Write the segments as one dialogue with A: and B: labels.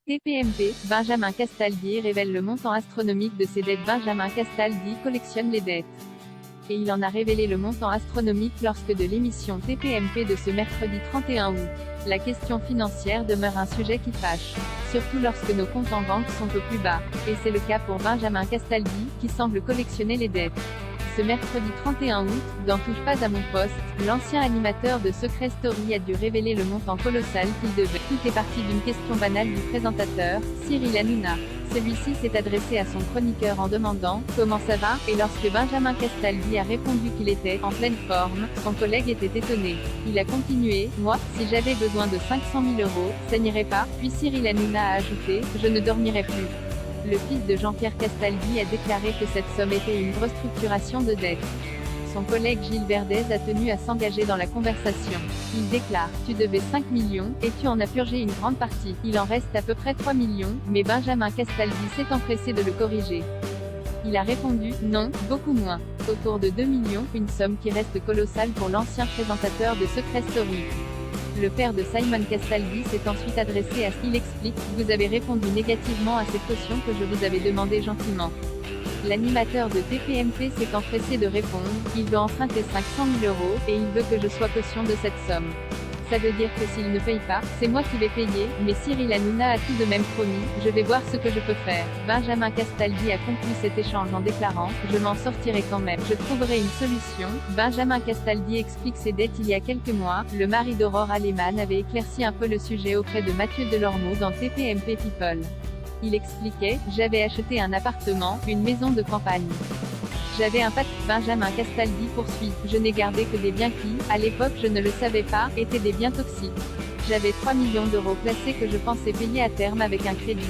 A: TPMP, Benjamin Castaldi révèle le montant astronomique de ses dettes. Benjamin Castaldi collectionne les dettes. Et il en a révélé le montant astronomique lorsque de l'émission TPMP de ce mercredi 31 août. La question financière demeure un sujet qui fâche. Surtout lorsque nos comptes en banque sont au plus bas. Et c'est le cas pour Benjamin Castaldi, qui semble collectionner les dettes. Ce mercredi 31 août, dans Touche pas à mon poste, l'ancien animateur de Secret Story a dû révéler le montant colossal qu'il devait. Tout est parti d'une question banale du présentateur, Cyril Hanouna. Celui-ci s'est adressé à son chroniqueur en demandant « Comment ça va ?», et lorsque Benjamin Castaldi a répondu qu'il était « en pleine forme », son collègue était étonné. Il a continué « Moi, si j'avais besoin de 500 000 €, ça n'irait pas ?» Puis Cyril Hanouna a ajouté « Je ne dormirai plus ». Le fils de Jean-Pierre Castaldi a déclaré que cette somme était une restructuration de dette. Son collègue Gilles Verdez a tenu à s'engager dans la conversation. Il déclare « Tu devais 5 millions, et tu en as purgé une grande partie. Il en reste à peu près 3 millions, mais Benjamin Castaldi s'est empressé de le corriger. Il a répondu « Non, beaucoup moins. Autour de 2 millions, une somme qui reste colossale pour l'ancien présentateur de Secret Story. » Le père de Simon Castaldi s'est ensuite adressé à Il explique « Vous avez répondu négativement à cette caution que je vous avais demandé gentiment. » L'animateur de TPMP s'est empressé de répondre « Il veut emprunter 500 000 €, et il veut que je sois caution de cette somme. Ça veut dire que s'il ne paye pas, c'est moi qui vais payer, mais Cyril Hanouna a tout de même promis, je vais voir ce que je peux faire. » Benjamin Castaldi a conclu cet échange en déclarant « Je m'en sortirai quand même, je trouverai une solution. » Benjamin Castaldi explique ses dettes il y a quelques mois, le mari d'Aurore Aleman avait éclairci un peu le sujet auprès de Mathieu Delormeau dans TPMP People. Il expliquait « J'avais acheté un appartement, une maison de campagne. J'avais un pat. » Benjamin Castaldi poursuit « Je n'ai gardé que des biens qui, à l'époque je ne le savais pas, étaient des biens toxiques. J'avais 3 millions € placés que je pensais payer à terme avec un crédit.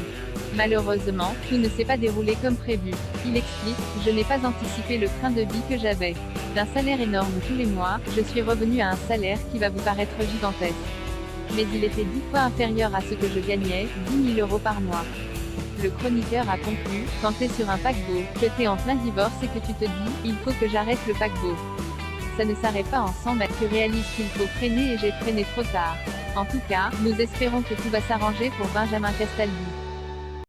A: Malheureusement, tout ne s'est pas déroulé comme prévu. » Il explique « Je n'ai pas anticipé le train de vie que j'avais. D'un salaire énorme tous les mois, je suis revenu à un salaire qui va vous paraître gigantesque. Mais il était 10 fois inférieur à ce que je gagnais, 10 000 € par mois. » Le chroniqueur a conclu « Quand t'es sur un paquebot, que t'es en plein divorce et que tu te dis « Il faut que j'arrête le paquebot. Ça ne s'arrête pas en 100 mètres. Tu réalises qu'il faut freiner et j'ai freiné trop tard. » En tout cas, nous espérons que tout va s'arranger pour Benjamin Castaldi.